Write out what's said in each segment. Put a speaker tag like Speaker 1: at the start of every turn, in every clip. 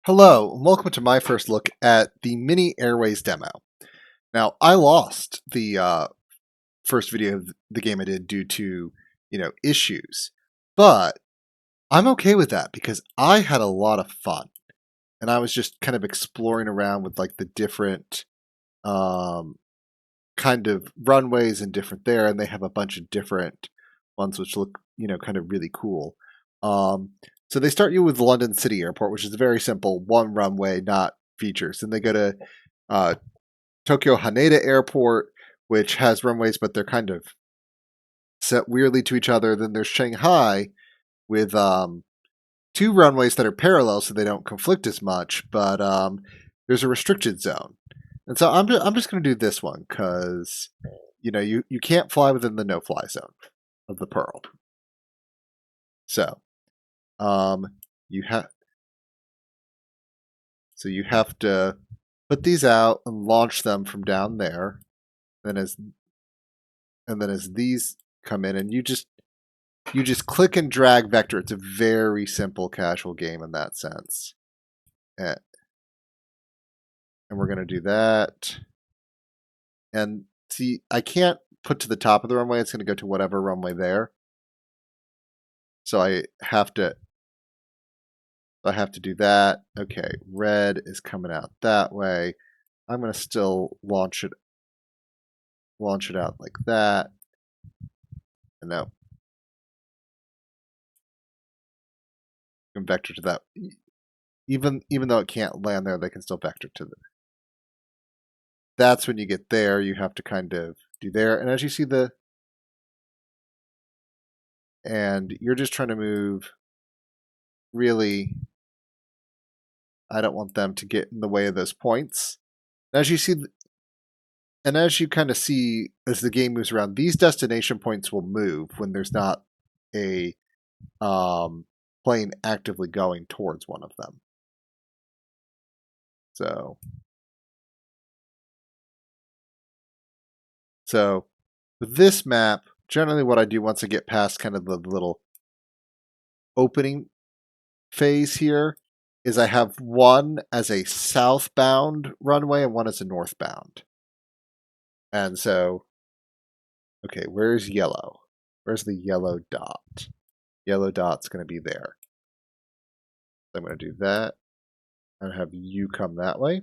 Speaker 1: Hello, and welcome to my first look at the mini Airways demo. Now, I lost the first video of the game I did due to, issues, but I'm okay with that because I had a lot of fun, and I was just kind of exploring around with like the different um, kind of runways and different there, and they have a bunch of different ones which look, kind of really cool. Um, so they start you with London City Airport, which is a very simple one runway, not features. Then they go to uh, Tokyo Haneda Airport, which has runways, but they're kind of set weirdly to each other. Then there's Shanghai with two runways that are parallel, so they don't conflict as much. But there's a restricted zone, and so I'm just going to do this one because you can't fly within the no fly zone of the Pearl. So um, you have you have to put these out and launch them from down there. Then as these come in, and you just click and drag vector. It's a very simple casual game in that sense. And we're going to do that. And see, I can't put to the top of the runway. It's going to go to whatever runway there. So I have to do that. Okay, red is coming out that way. I'm going to still launch it out like that. And now vector to that. Even though it can't land there, they can still vector to the. That's when you get there. You have to kind of do there, and as you see and you're just trying to move. Really, I don't want them to get in the way of those points. As you see, and as you kind of see as the game moves around, these destination points will move when there's not a plane actively going towards one of them. So with this map, generally what I do once I get past kind of the little opening phase here is I have one as a southbound runway and one as a northbound. And so, okay, where's yellow? Where's the yellow dot? Yellow dot's going to be there. So I'm going to do that and have you come that way.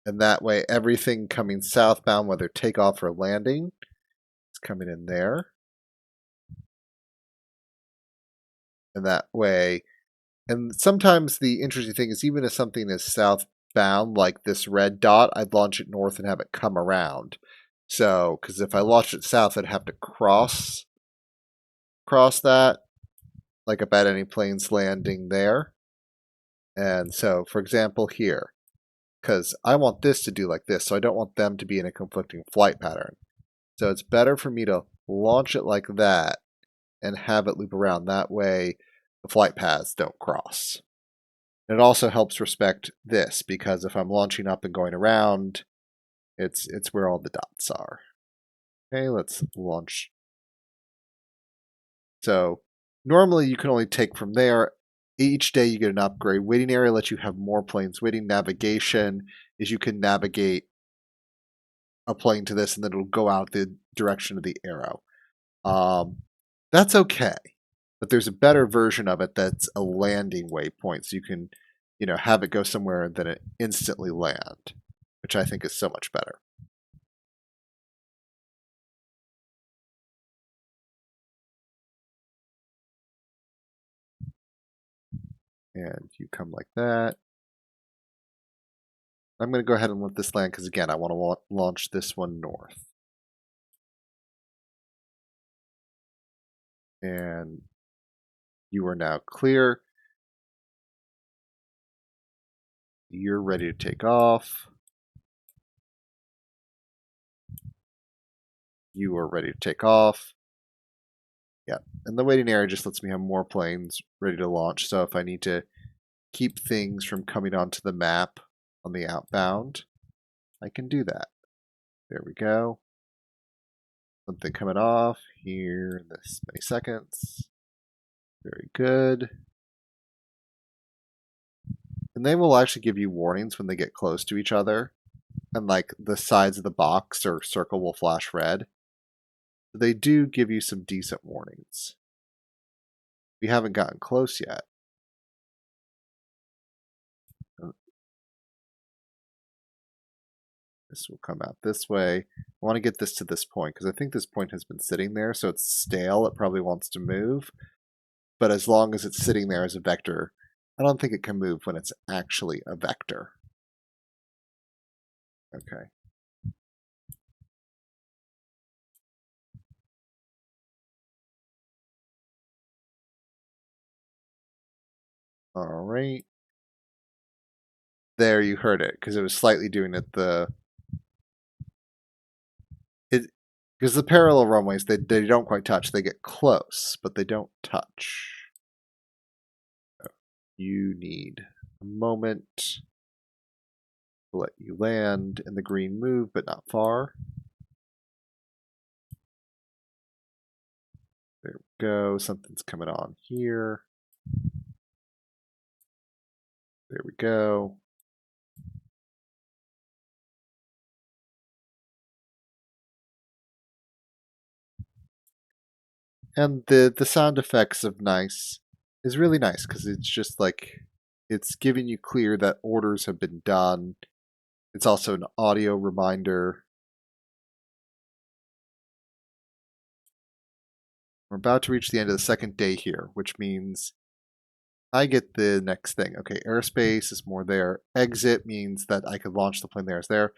Speaker 1: And that way, everything coming southbound, whether takeoff or landing, is coming in there. And that way, and sometimes the interesting thing is even if something is southbound, like this red dot, I'd launch it north and have it come around. So, because if I launched it south, I'd have to cross that, like about any planes landing there. And so, for example, here, because I want this to do like this, so I don't want them to be in a conflicting flight pattern. So it's better for me to launch it like that and have it loop around. That way the flight paths don't cross. And it also helps respect this, because if I'm launching up and going around, it's where all the dots are. Okay, let's launch. So normally you can only take from there. Each day you get an upgrade. Waiting area lets you have more planes waiting. Navigation is you can navigate a plane to this and then it'll go out the direction of the arrow. That's okay, but there's a better version of it that's a landing waypoint, so you can, have it go somewhere and then it instantly land, which I think is so much better. And you come like that. I'm going to go ahead and let this land because, again, I want to launch this one north. And you are now clear. You're ready to take off. You are ready to take off. Yeah, and the waiting area just lets me have more planes ready to launch. So if I need to keep things from coming onto the map on the outbound, I can do that. There we go. Something coming off here in this many seconds. Very good. And they will actually give you warnings when they get close to each other. And like the sides of the box or circle will flash red. So they do give you some decent warnings. We haven't gotten close yet. This will come out this way. I want to get this to this point because I think this point has been sitting there, so it's stale. It probably wants to move. But as long as it's sitting there as a vector, I don't think it can move when it's actually a vector. Okay. All right. There, you heard it because it was slightly doing it because the parallel runways they don't quite touch. They get close, but they don't touch. You need a moment to let you land, and the green move, but not far. There we go. Something's coming on here. There we go. And the sound effects of nice is really nice because it's just like it's giving you clear that orders have been done. It's also an audio reminder. We're about to reach the end of the second day here, which means I get the next thing. Okay, airspace is more there. Exit means that I could launch the plane there is there.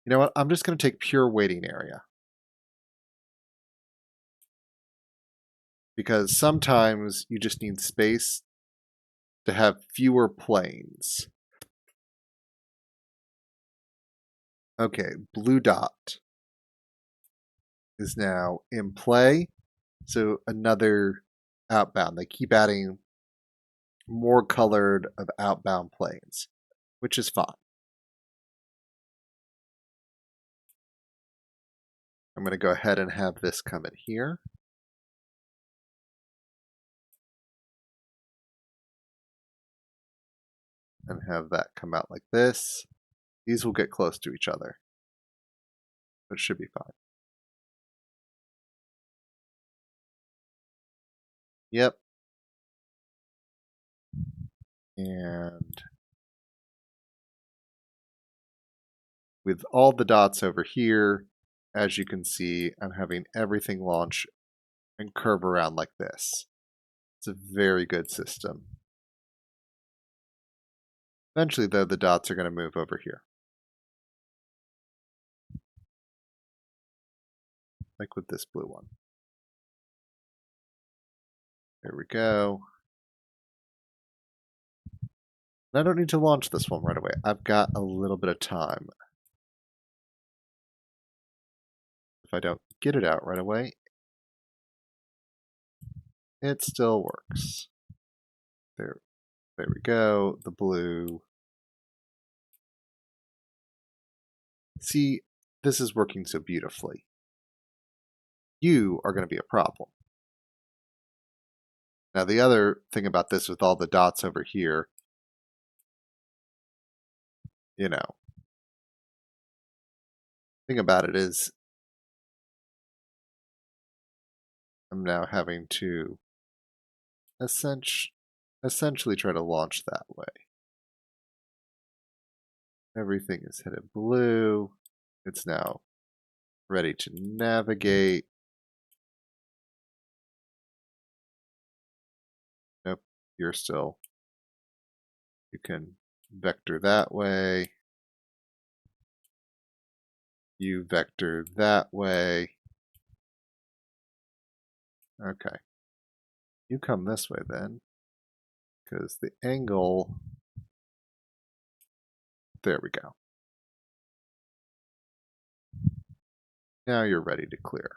Speaker 1: You know what? I'm just going to take pure waiting area. Because sometimes you just need space to have fewer planes. Okay, blue dot is now in play. So another outbound. They keep adding more colored of outbound planes, which is fine. I'm going to go ahead and have this come in here. And have that come out like this. These will get close to each other. But it should be fine. Yep. And with all the dots over here, as you can see, I'm having everything launch and curve around like this. It's a very good system. Eventually, though, the dots are going to move over here. Like with this blue one. There we go. And I don't need to launch this one right away. I've got a little bit of time. If I don't get it out right away, it still works. There we go. The blue. See, this is working so beautifully. You are going to be a problem. Now, the other thing about this with all the dots over here, you know, thing about it is I'm now having to essentially try to launch that way. Everything is headed blue. It's now ready to navigate. Nope, you're still. You can vector that way. You vector that way. Okay. You come this way then, because the angle, there we go. Now you're ready to clear.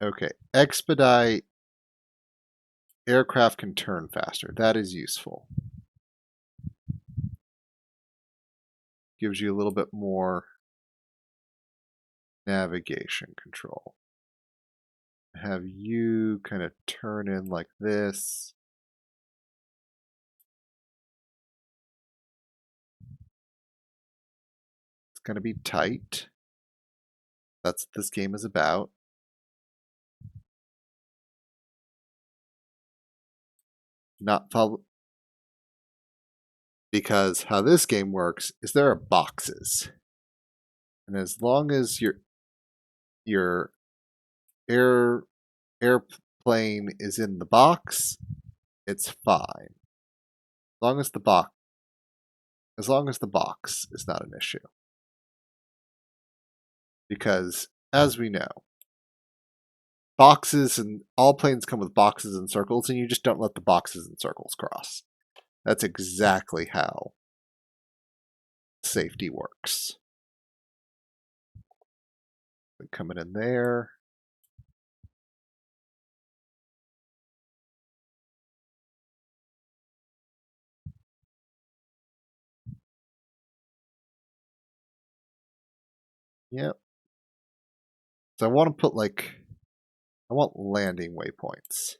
Speaker 1: Okay, expedite. Aircraft can turn faster. That is useful. gives you a little bit more navigation control. Have you kind of turn in like this. It's going to be tight. That's what this game is about. Not follow, because how this game works is there are boxes, and as long as your air airplane is in the box, it's fine. As long as the box is not an issue. Because as we know, boxes and all planes come with boxes and circles, and you just don't let the boxes and circles cross. That's exactly how safety works. Coming in there. Yep. So I want to put I want landing waypoints.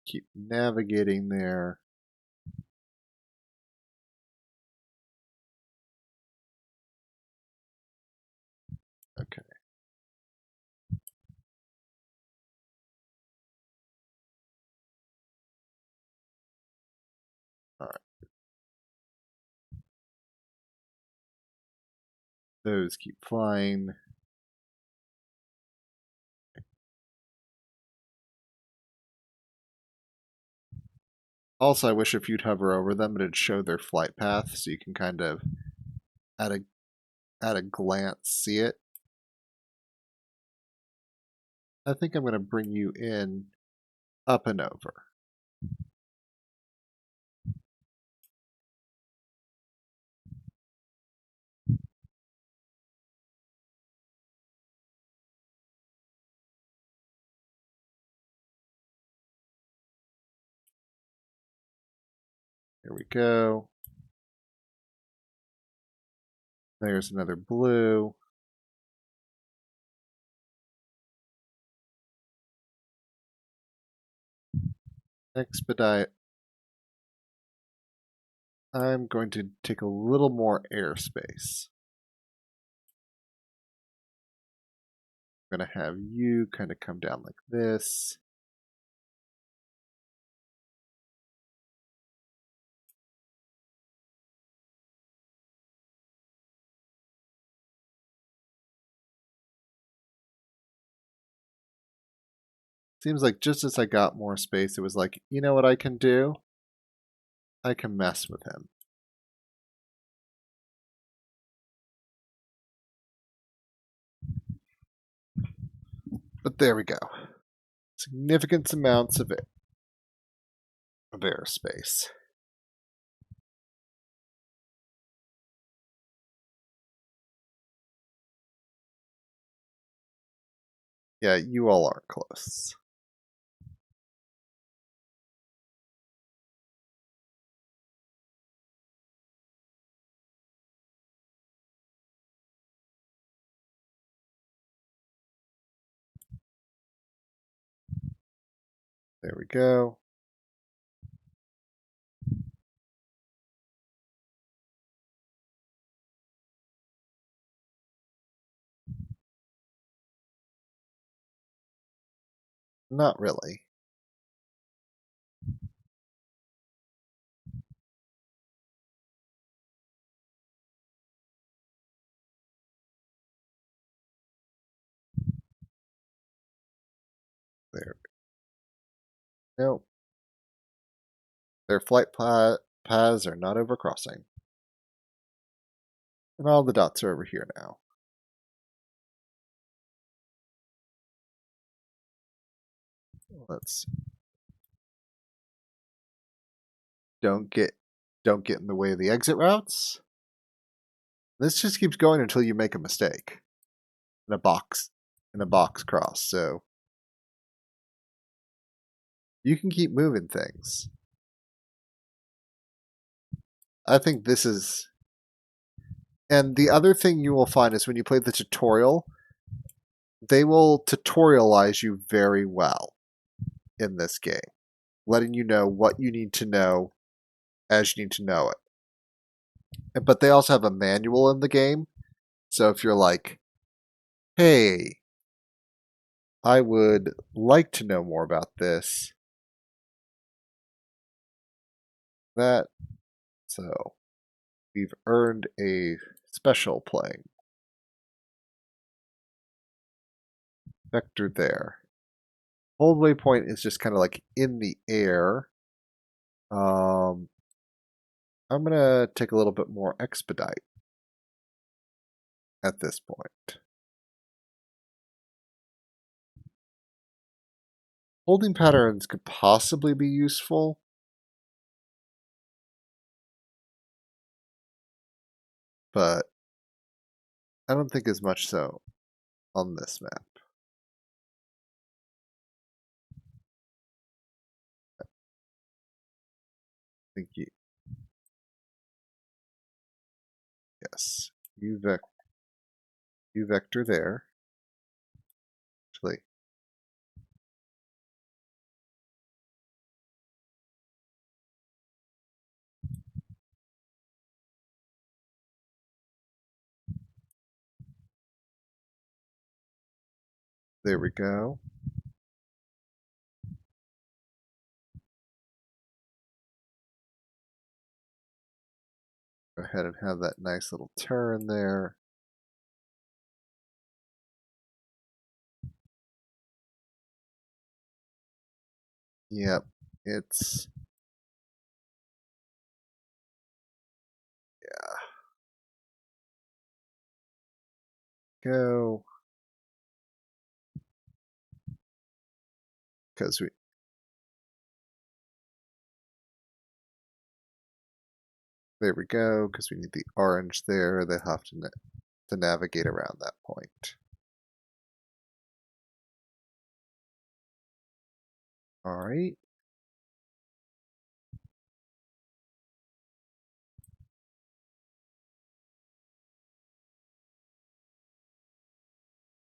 Speaker 1: Keep navigating there. Okay. All right. Those keep flying. Also, I wish if you'd hover over them, it'd show their flight path so you can kind of at a glance see it. I think I'm going to bring you in up and over. Here we go. There's another blue. Expedite. I'm going to take a little more airspace. I'm going to have you kind of come down like this. Seems like just as I got more space, it was like, you know what I can do? I can mess with him. But there we go. Significant amounts of airspace. Yeah, you all are close. There we go. Not really. There. Nope. Their flight paths are not overcrossing. And all the dots are over here now. Let's don't get in the way of the exit routes. This just keeps going until you make a mistake. In a box cross. So you can keep moving things. I think this is... And the other thing you will find is when you play the tutorial, they will tutorialize you very well in this game, letting you know what you need to know as you need to know it. But they also have a manual in the game, so if you're like, hey, I would like to know more about this, that, so we've earned a special playing vector there. Hold waypoint is just kind of like in the air. I'm going to take a little bit more expedite at this point. Holding patterns could possibly be useful, but I don't think as much so on this map. I think yes, U vector there. Actually, there we go. Go ahead and have that nice little turn there. Yep, it's... yeah. Go. Because we... there we go, because we need the orange there. They have to navigate around that point. All right.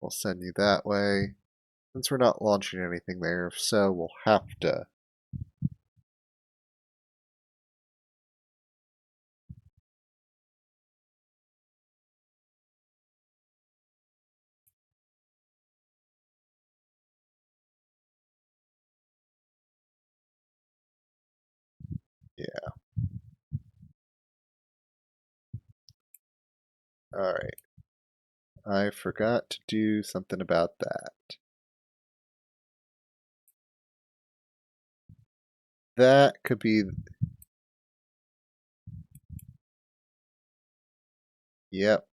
Speaker 1: We'll send you that way. Since we're not launching anything there, so we'll have to... yeah. All right. I forgot to do something about that. That could be... yep.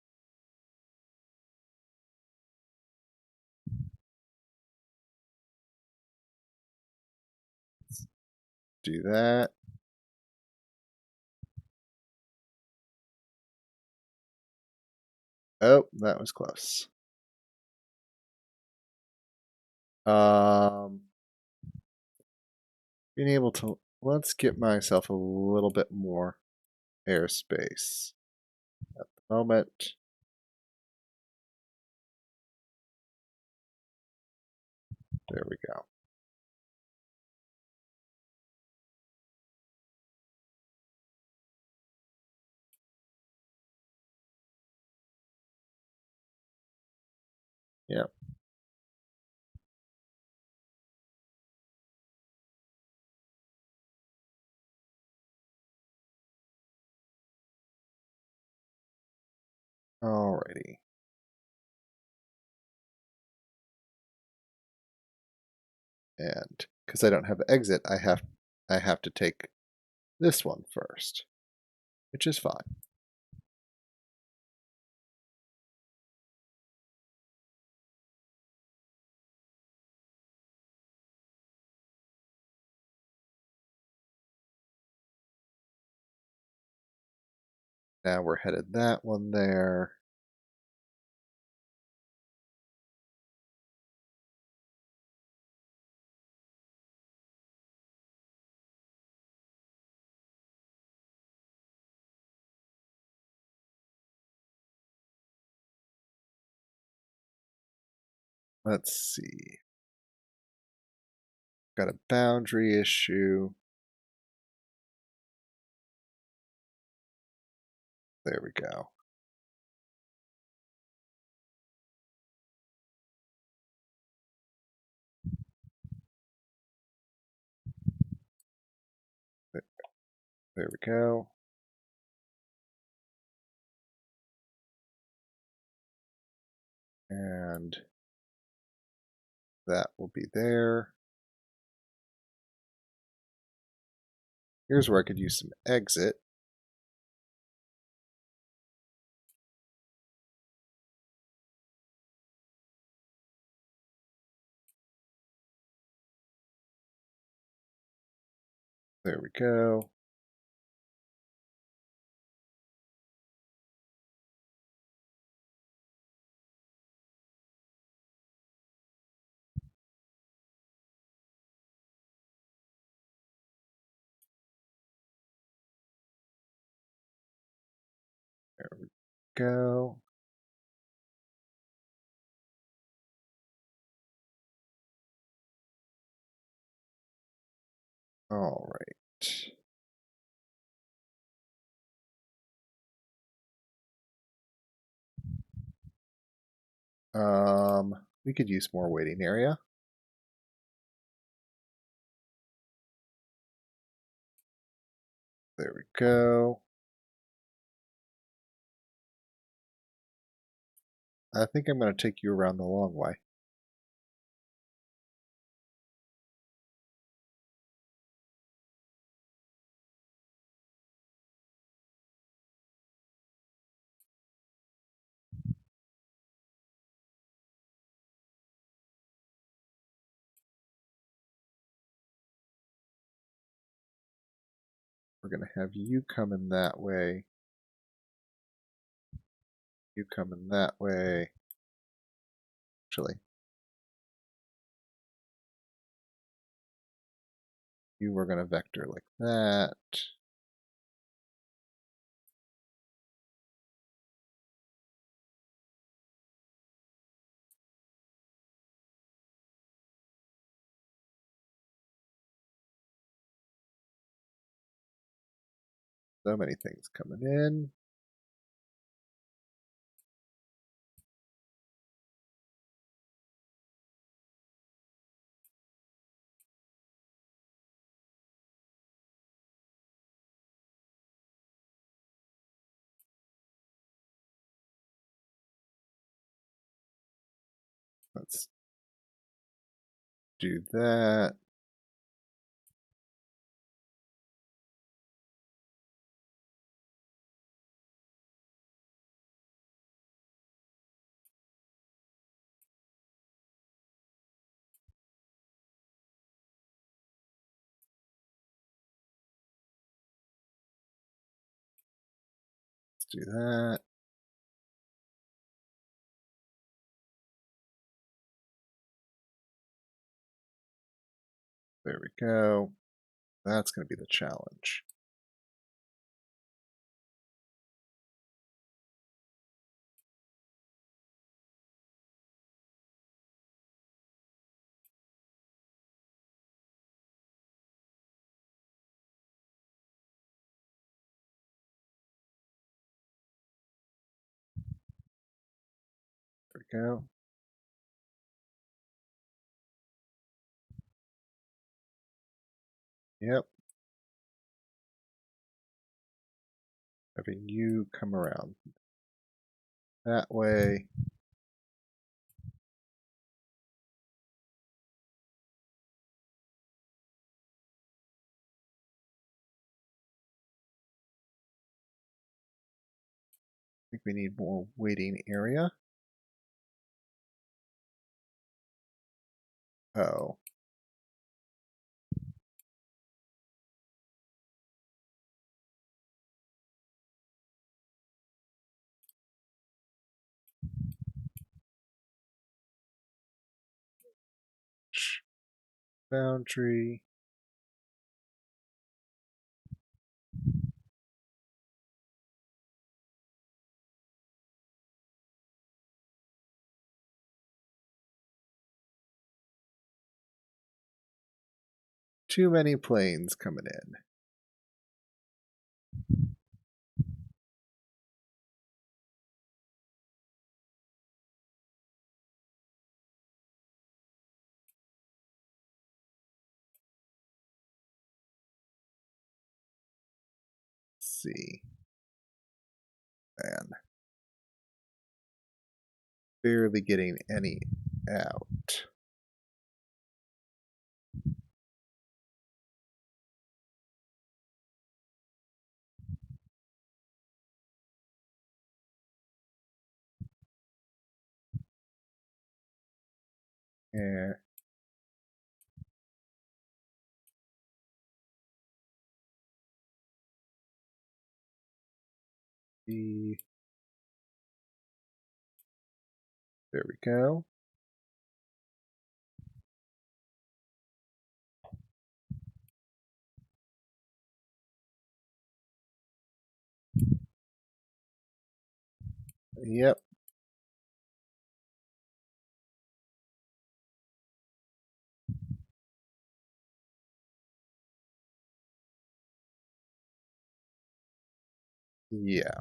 Speaker 1: Do that. Oh, that was close. Being able to... let's get myself a little bit more airspace at the moment. There we go. Yep. Alrighty. And because I don't have exit, I have to take this one first, which is fine. Now we're headed that one there. Let's see. Got a boundary issue. There we go. There we go. And that will be there. Here's where I could use some exit. There we go. There we go. All right. We could use more waiting area. There we go. I think I'm going to take you around the long way. We're going to have you coming that way. You coming that way. Actually, you were going to vector like that. So many things coming in. Let's do that. Let's do that. There we go. That's going to be the challenge. There we go. Yep. Having you come around that way. I think we need more waiting area. Oh. Boundary. Too many planes coming in. Let's see. Man. Barely getting any out. And the there we go. Yep. Yeah.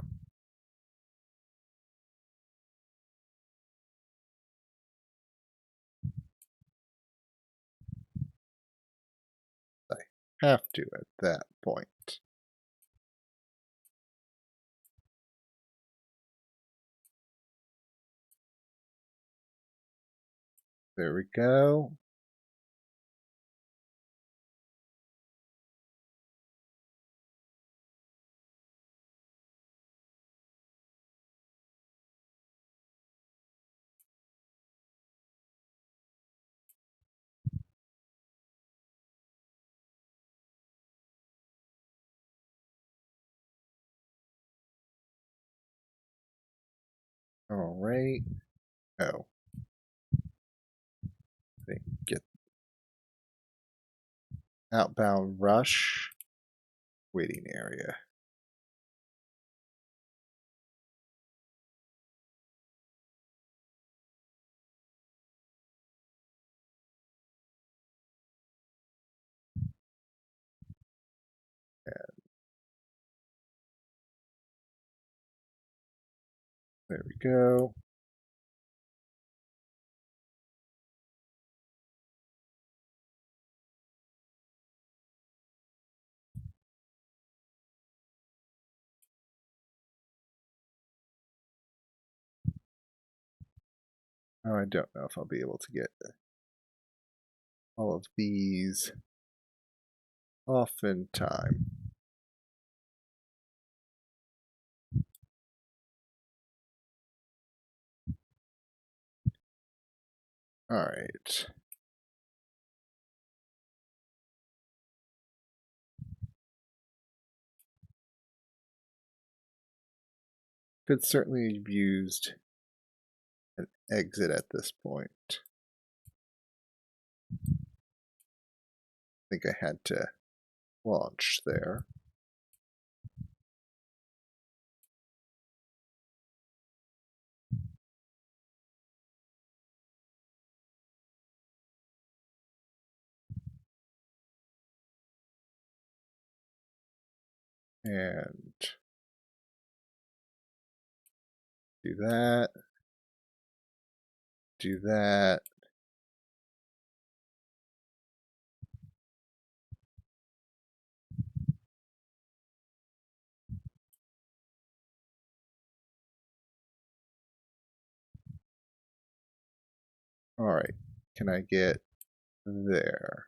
Speaker 1: I have to at that point. There we go. All right. Oh, I didn't get outbound rush waiting area. There we go. Now I don't know if I'll be able to get all of these off in time. All right. Could certainly have used an exit at this point. I think I had to launch there. And do that. Do that. All right. Can I get there?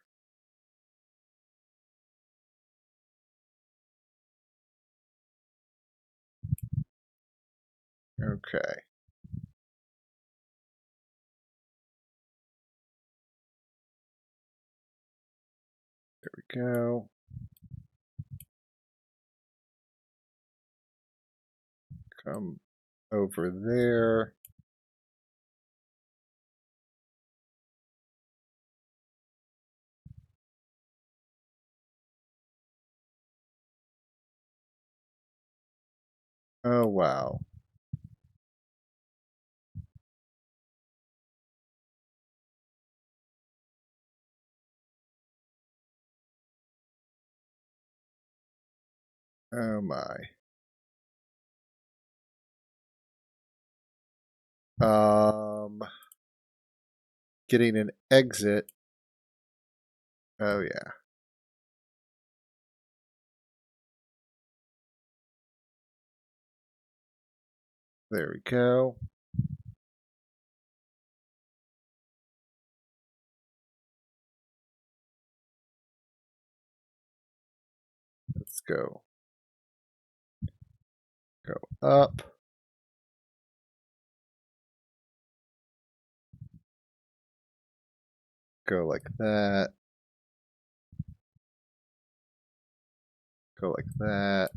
Speaker 1: Okay. There we go. Come over there. Oh, wow. Oh my. Getting an exit. Oh yeah. There we go. Let's go. Go up. Go like that. Go like that.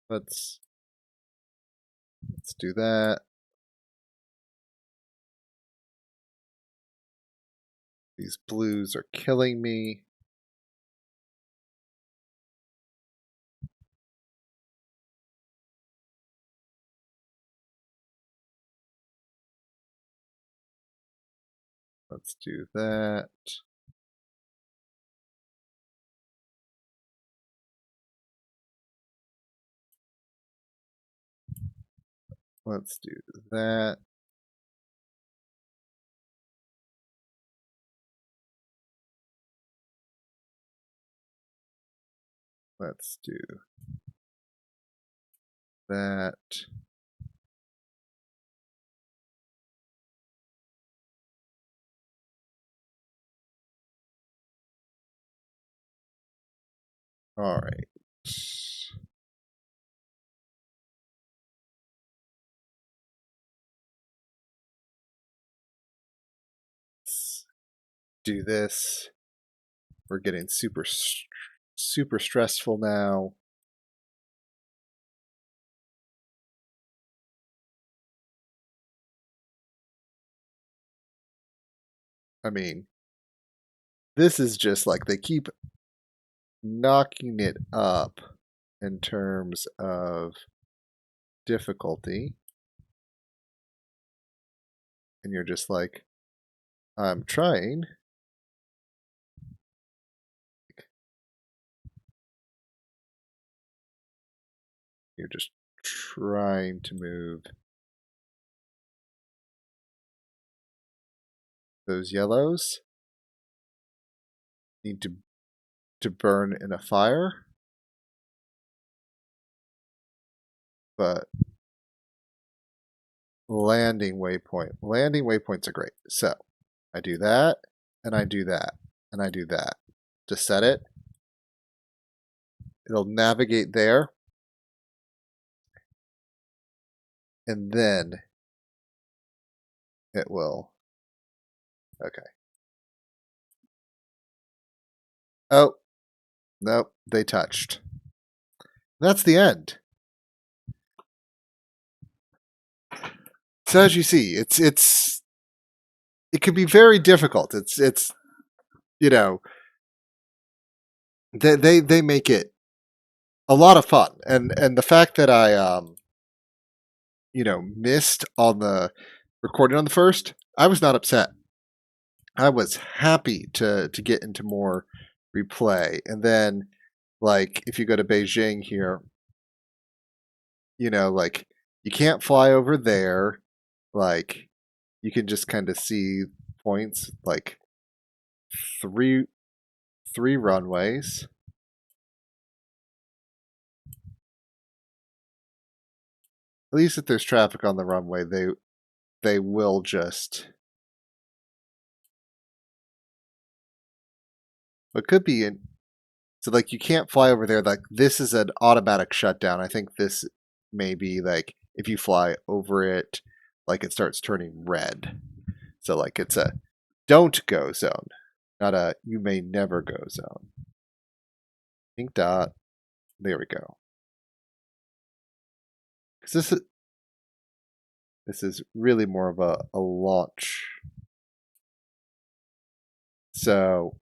Speaker 1: Let's do that. These blues are killing me. Let's do that. Let's do that. Let's do that. All right. Let's do this. We're getting super stressful now. I mean, this is just like they keep knocking it up in terms of difficulty. And you're just like, I'm trying. You're just trying to move those yellows. Need to burn in a fire. But landing waypoint. Landing waypoints are great. So I do that, and I do that, and I do that. To set it, it'll navigate there. And then it will. Okay. Oh, nope, they touched. That's the end. So as you see, it can be very difficult. It's you know they make it a lot of fun, and the fact that I missed on the recording on the first, I was not upset. I was happy to get into more replay, and then like if you go to Beijing here, like you can't fly over there, like you can just kind of see points like three runways. At least if there's traffic on the runway, they will just. It could be in. So like you can't fly over there. Like this is an automatic shutdown. I think this may be like if you fly over it, like it starts turning red. So like it's a don't go zone, not a you may never go zone. Pink dot. There we go. Because this is really more of a launch. So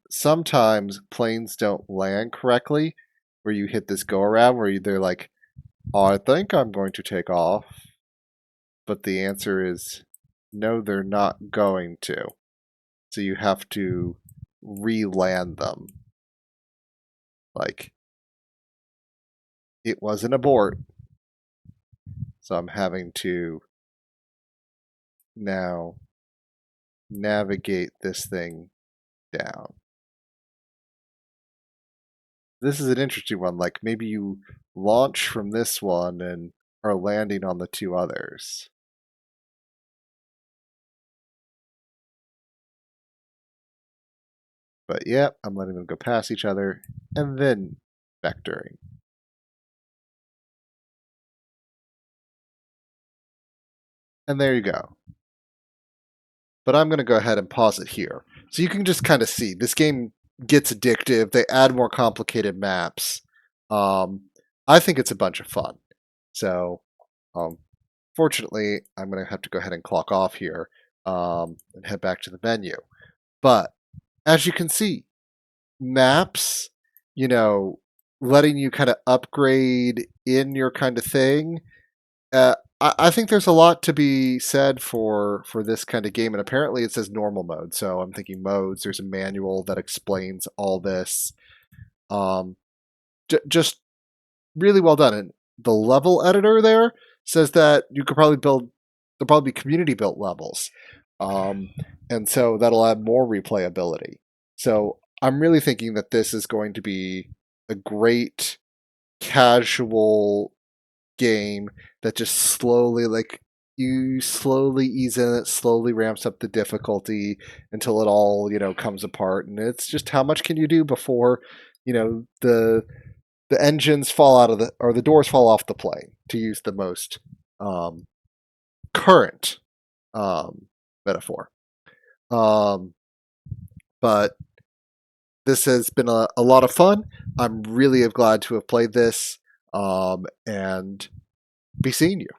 Speaker 1: sometimes planes don't land correctly where you hit this go around where they're like, oh, I think I'm going to take off. But the answer is no, they're not going to. So you have to re-land them. Like, it was an abort, so I'm having to now navigate this thing down. This is an interesting one. Like, maybe you launch from this one and are landing on the two others. But yeah, I'm letting them go past each other and then vectoring. And there you go. But I'm going to go ahead and pause it here. So you can just kind of see this game gets addictive. They add more complicated maps. I think it's a bunch of fun. So, fortunately, I'm going to have to go ahead and clock off here and head back to the menu. But as you can see, maps, letting you kind of upgrade in your kind of thing. I think there's a lot to be said for this kind of game, and apparently it says normal mode. So I'm thinking modes. There's a manual that explains all this. Just really well done. And the level editor there says that you could probably build. There'll probably be community built levels, and so that'll add more replayability. So I'm really thinking that this is going to be a great casual game that just slowly, like, you slowly ease in, it slowly ramps up the difficulty until it all comes apart, and it's just how much can you do before the engines fall out of or the doors fall off the plane, to use the most current metaphor. But this has been a lot of fun. I'm really glad to have played this, and be seeing you.